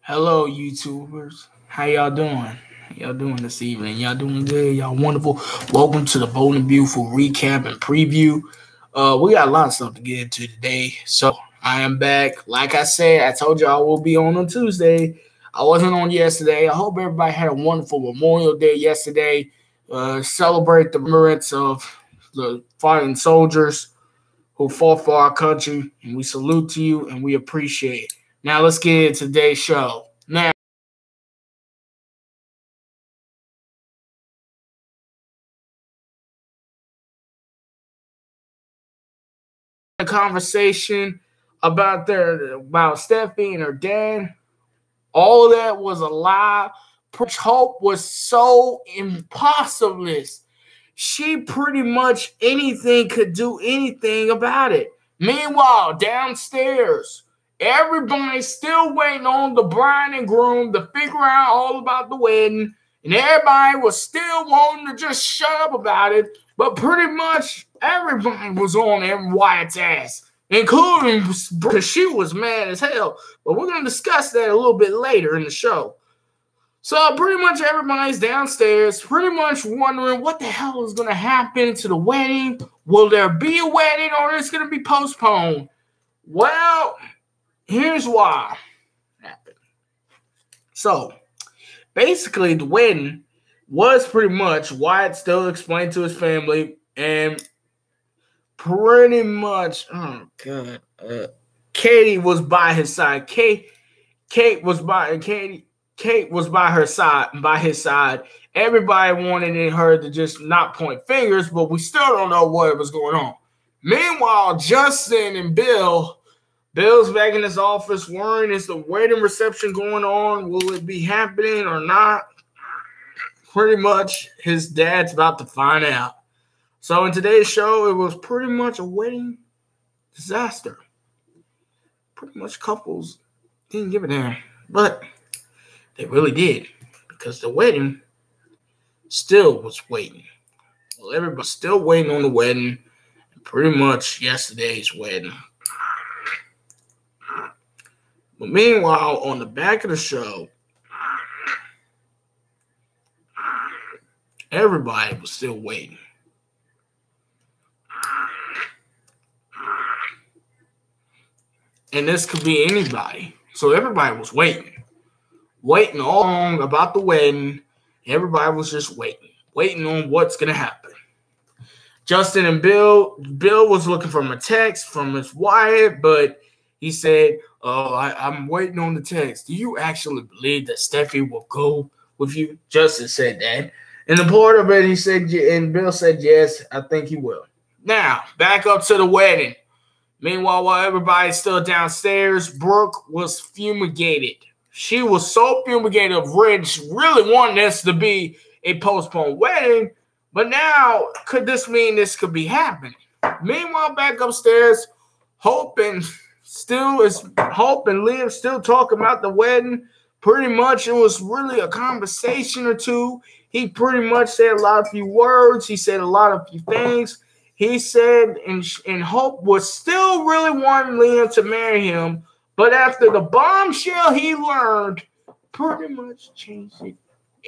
Hello, YouTubers. How y'all doing? How y'all doing this evening? Y'all doing good? Y'all wonderful? Welcome to the Bold and Beautiful recap and preview. We got a lot of stuff to get into today. So I am back. Like I said, I told you I will be on Tuesday. I wasn't on yesterday. I hope everybody had a wonderful Memorial Day yesterday. Celebrate the remembrance of the fighting soldiers who fought for our country, and we salute to you and we appreciate it. Now let's get into today's show. Now, a conversation about Steffi and her dad. All of that was a lie. Hope was so impossibilist. She pretty much anything could do anything about it. Meanwhile, downstairs, everybody's still waiting on the bride and groom to figure out all about the wedding. And everybody was still wanting to just shut up about it. But pretty much everybody was on Em Wyatt's ass, including because she was mad as hell. But we're going to discuss that a little bit later in the show. So pretty much everybody's downstairs, pretty much wondering what the hell is going to happen to the wedding. Will there be a wedding or is it going to be postponed? Well, here's why it happened. So basically the wedding was pretty much Wyatt still explained to his family, and pretty much, Katie was by his side. Kate was by his side. Everybody wanted her to just not point fingers, but we still don't know what was going on. Meanwhile, Justin and Bill's back in his office worrying, is the wedding reception going on? Will it be happening or not? Pretty much his dad's about to find out. So in today's show, it was pretty much a wedding disaster. Pretty much couples didn't give a damn. But they really did, because the wedding still was waiting. Well, everybody's still waiting on the wedding. Pretty much yesterday's wedding. But meanwhile, on the back of the show, everybody was still waiting. And this could be anybody. So everybody was waiting all along about the wedding. Everybody was just waiting on what's going to happen. Justin and Bill was looking for a text from his wife, but he said, I'm waiting on the text. Do you actually believe that Steffi will go with you? Justin said that. And the part of it, he said, and Bill said, yes, I think he will. Now, back up to the wedding. Meanwhile, while everybody's still downstairs, Brooke was fumigated. She was so fumigated of Rich really wanting this to be a postponed wedding. But now, could this mean this could be happening? Meanwhile, back upstairs, Hope and Liam still talking about the wedding. Pretty much, it was really a conversation or two. He pretty much said a lot of few words. He said a lot of few things. He said, and Hope was still really wanting Liam to marry him, but after the bombshell he learned, pretty much changed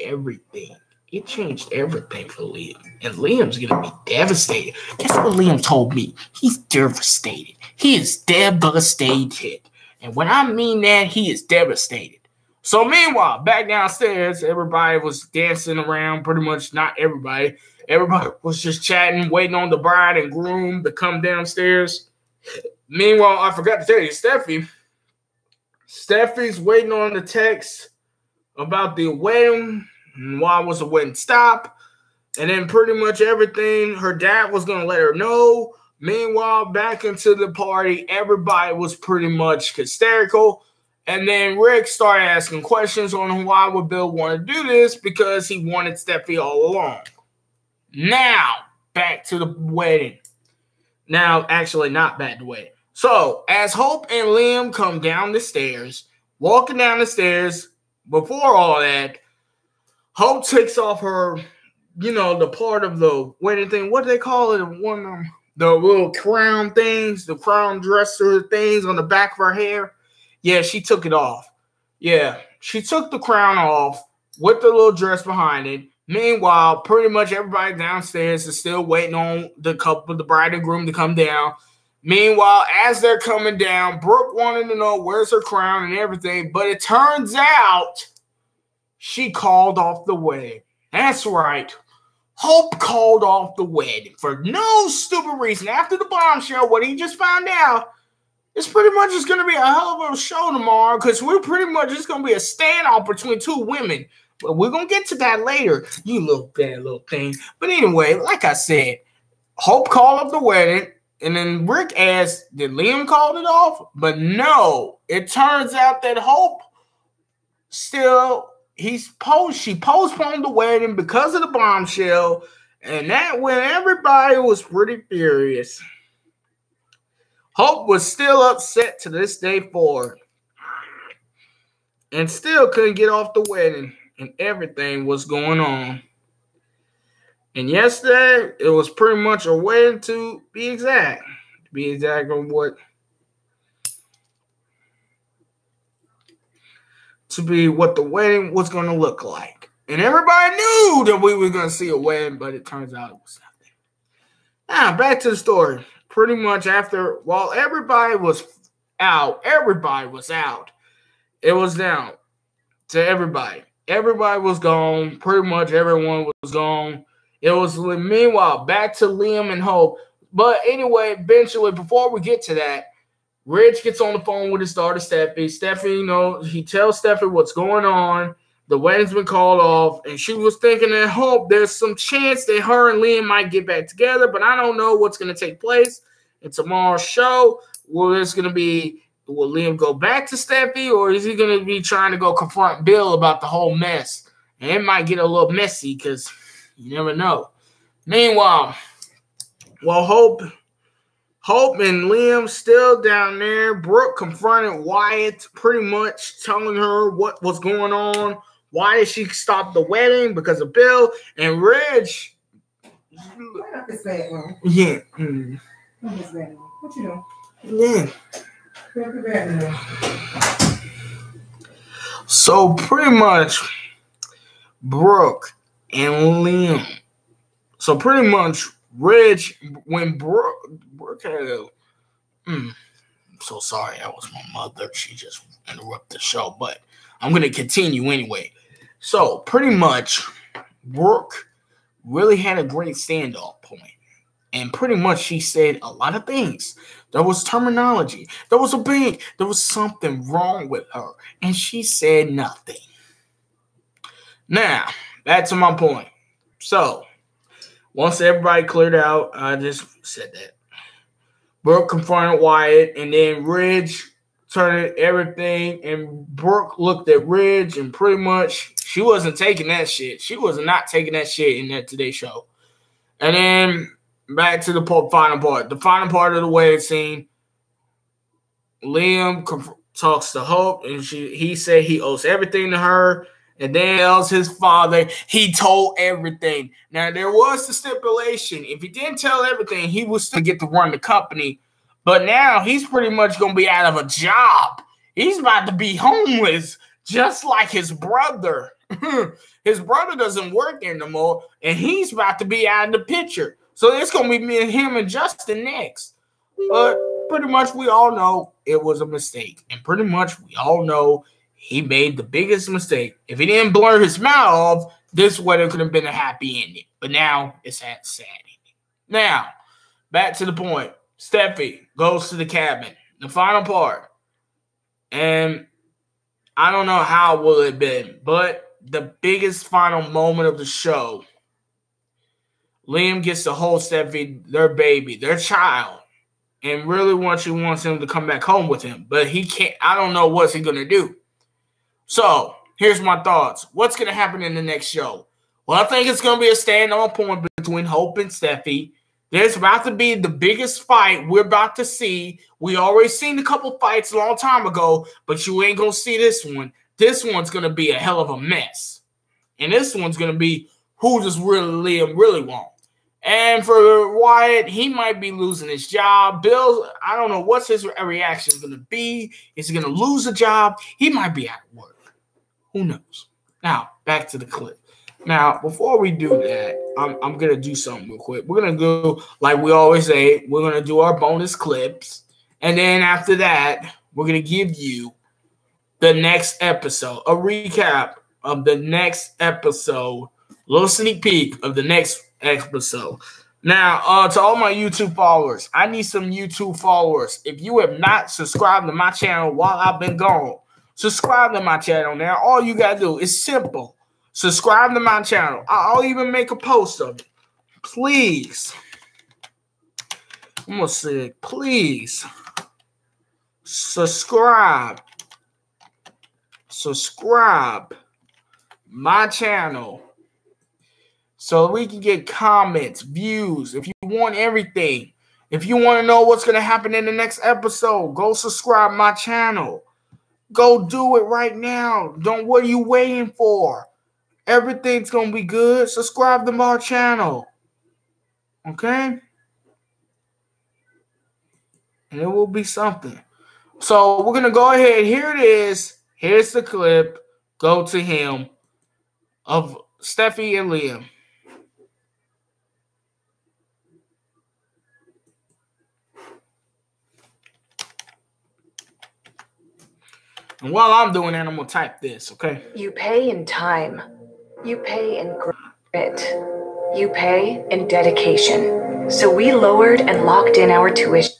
everything. It changed everything for Liam, and Liam's gonna be devastated. That's what Liam told me. He's devastated. He is devastated, and when I mean that, he is devastated. So meanwhile, back downstairs, everybody was dancing around. Pretty much, not everybody. Everybody was just chatting, waiting on the bride and groom to come downstairs. Meanwhile, I forgot to tell you, Steffi's waiting on the text about the wedding and why was the wedding stop. And then pretty much everything, her dad was going to let her know. Meanwhile, back into the party, everybody was pretty much hysterical. And then Rick started asking questions on why would Bill want to do this, because he wanted Steffi all along. Now, back to the wedding. Now, actually, not back to the wedding. So, as Hope and Liam come down the stairs, walking down the stairs, before all that, Hope takes off her, the part of the wedding thing. What do they call it? The little crown things, the crown dresser things on the back of her hair. Yeah, she took it off. Yeah, she took the crown off with the little dress behind it. Meanwhile, pretty much everybody downstairs is still waiting on the couple, the bride and groom, to come down. Meanwhile, as they're coming down, Brooke wanted to know where's her crown and everything, but it turns out she called off the wedding. That's right. Hope called off the wedding for no stupid reason. After the bombshell, what he just found out, it's pretty much just going to be a hell of a show tomorrow because we're pretty much just going to be a standoff between two women. But we're going to get to that later, you little bad little thing. But anyway, like I said, Hope called off the wedding. And then Rick asked, did Liam call it off? But no, it turns out that Hope still, she postponed the wedding because of the bombshell. And that when everybody was pretty furious. Hope was still upset to this day forward. And still couldn't get off the wedding. And everything was going on. And yesterday, it was pretty much a wedding to be exact. To be exact on what the wedding was going to look like. And everybody knew that we were going to see a wedding, but it turns out it was nothing. Now, back to the story. Pretty much while everybody was out, it was down to everybody. Everybody was gone. Pretty much everyone was gone. It was, meanwhile, back to Liam and Hope. But anyway, eventually, before we get to that, Rich gets on the phone with his daughter, Steffi. Steffi, he tells Steffi what's going on. The wedding's been called off. And she was thinking that Hope, there's some chance that her and Liam might get back together. But I don't know what's going to take place in tomorrow's show. Will Liam go back to Steffi? Or is he going to be trying to go confront Bill about the whole mess? And it might get a little messy because you never know. Meanwhile, Hope and Liam still down there. Brooke confronted Wyatt, pretty much telling her what was going on. Why did she stop the wedding? Because of Bill. And Rich. Right up his bedroom. Yeah. His bedroom. What you doing? Yeah. Right up the bedroom. So pretty much, Brooke and Liam. So pretty much, Rich, when Brooke had I'm so sorry, that was my mother. She just interrupted the show, but I'm going to continue anyway. So pretty much, Brooke really had a great standoff point. And pretty much she said a lot of things. There was terminology. There was something wrong with her. And she said nothing. Now, back to my point. So, once everybody cleared out, I just said that. Brooke confronted Wyatt, and then Ridge turned everything, and Brooke looked at Ridge, and pretty much she wasn't taking that shit. She was not taking that shit in that Today Show. And then back to the final part. The final part of the wedding scene, Liam talks to Hope, and he said he owes everything to her. And then tells his father he told everything. Now, there was the stipulation. If he didn't tell everything, he would still get to run the company. But now he's pretty much going to be out of a job. He's about to be homeless, just like his brother. His brother doesn't work there no more, and he's about to be out of the picture. So it's going to be me and him and Justin next. But pretty much we all know it was a mistake. And pretty much we all know he made the biggest mistake. If he didn't blur his mouth off, this wedding could have been a happy ending. But now it's a sad ending. Now, back to the point. Steffi goes to the cabin. The final part. And I don't know how it will have been, but the biggest final moment of the show, Liam gets to hold Steffi, their baby, their child, and really wants him to come back home with him. But he can't. I don't know what's he going to do. So, here's my thoughts. What's going to happen in the next show? Well, I think it's going to be a stand-on point between Hope and Steffi. There's about to be the biggest fight we're about to see. We already seen a couple fights a long time ago, but you ain't going to see this one. This one's going to be a hell of a mess. And this one's going to be who does Liam really want. And for Wyatt, he might be losing his job. Bill, I don't know what's his reaction going to be. Is he going to lose a job? He might be out of work. Who knows? Now, back to the clip. Now, before we do that, I'm going to do something real quick. We're going to go, like we always say, we're going to do our bonus clips. And then after that, we're going to give you the next episode, a recap of the next episode, a little sneak peek of the next episode. Now, to all my YouTube followers, I need some YouTube followers. If you have not subscribed to my channel while I've been gone, subscribe to my channel now. All you got to do is simple. Subscribe to my channel. I'll even make a post of it. Please. I'm going to say, please subscribe my channel so we can get comments, views. If you want everything, if you want to know what's going to happen in the next episode, go subscribe my channel. Go do it right now. What are you waiting for? Everything's going to be good. Subscribe to my channel. Okay? And it will be something. So we're going to go ahead. Here it is. Here's the clip. Go to him of Steffi and Liam. And while I'm doing that, I'm going to type this, okay? You pay in time. You pay in grit. You pay in dedication. So we lowered and locked in our tuition.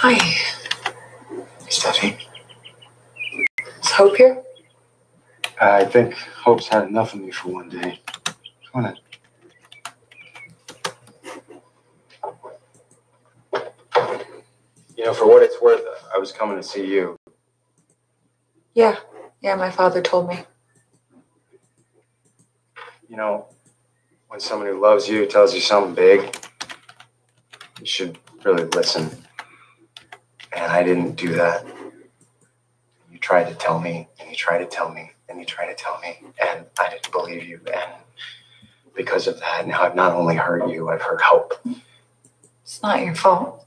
Hi. Steffi? Is Hope here? I think Hope's had enough of me for one day. Come on in. You know, for what it's worth, I was coming to see you. Yeah, my father told me. You know, when someone who loves you tells you something big, you should really listen. And I didn't do that. You tried to tell me, and you tried to tell me, and you tried to tell me, and I didn't believe you. And because of that, now I've not only hurt you, I've hurt Hope. It's not your fault.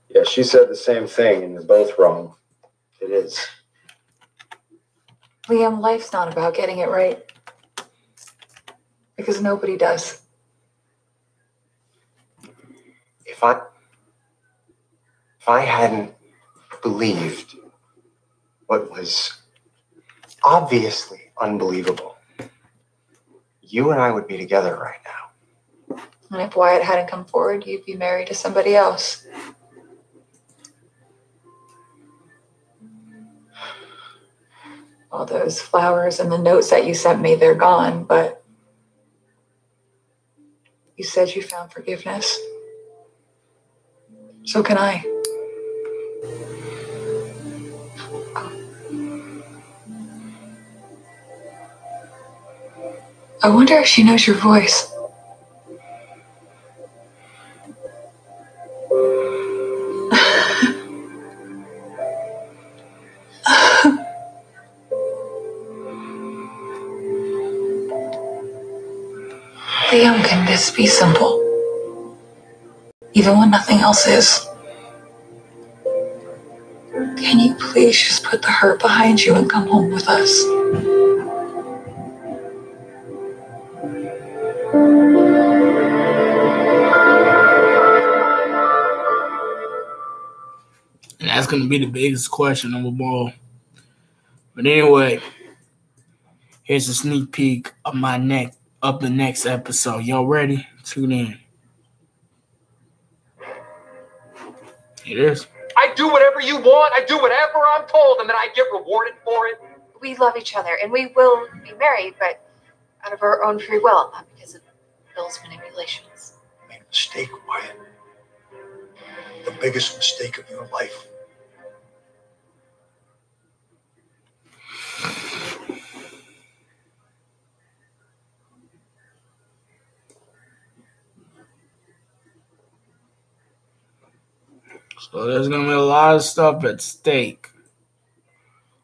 Yeah, she said the same thing, and you're both wrong. It is. Liam, life's not about getting it right. Because nobody does. If I hadn't believed what was obviously unbelievable, you and I would be together right now. And if Wyatt hadn't come forward, you'd be married to somebody else. All those flowers and the notes that you sent me, they're gone, but you said you found forgiveness. So can I. I wonder if she knows your voice. Liam, can this be simple? Even when nothing else is. Can you please just put the hurt behind you and come home with us? And that's going to be the biggest question of them all. But anyway, here's a sneak peek of the next episode. Y'all ready? Tune in. It is. I do whatever you want. I do whatever I'm told, and then I get rewarded for it. We love each other, and we will be married, but out of our own free will, not because of Bill's manipulations. You made a mistake, Wyatt. The biggest mistake of your life. So there's going to be a lot of stuff at stake.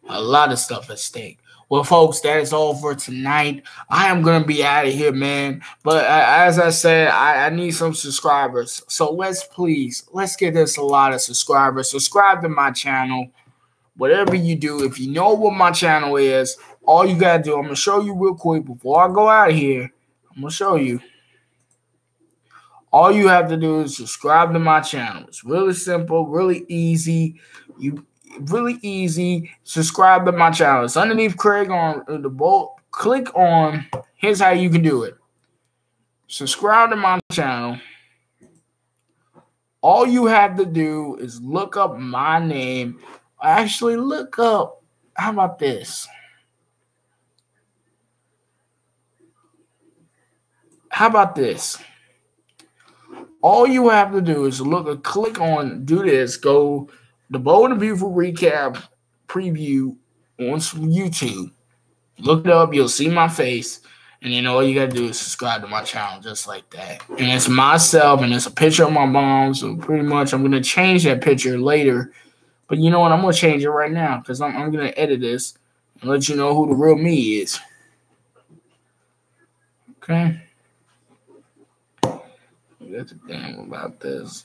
A lot of stuff at stake. Well, folks, that is all for tonight. I am going to be out of here, man. But as I said, I need some subscribers. So let's get this a lot of subscribers. Subscribe to my channel. Whatever you do, if you know what my channel is, all you got to do, I'm going to show you real quick before I go out of here. I'm going to show you. All you have to do is subscribe to my channel. It's really simple, really easy. Really easy. Subscribe to my channel. It's underneath Craig on the bolt. Click on. Here's how you can do it. Subscribe to my channel. All you have to do is look up my name. Actually, look up. How about this? How about this? All you have to do is click on, do this, go the Bold and Beautiful Recap preview on YouTube. Look it up, you'll see my face, and then all you gotta do is subscribe to my channel just like that. And it's myself, and it's a picture of my mom, so pretty much I'm gonna change that picture later. But you know what? I'm gonna change it right now because I'm gonna edit this and let you know who the real me is. Okay. That's a damn about this.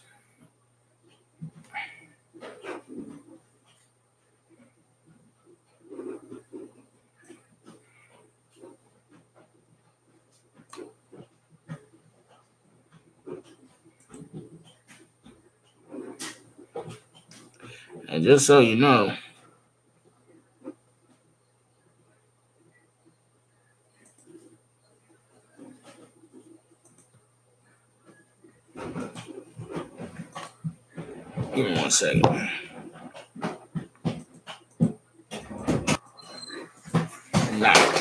And just so you know, give me 1 second. Nah.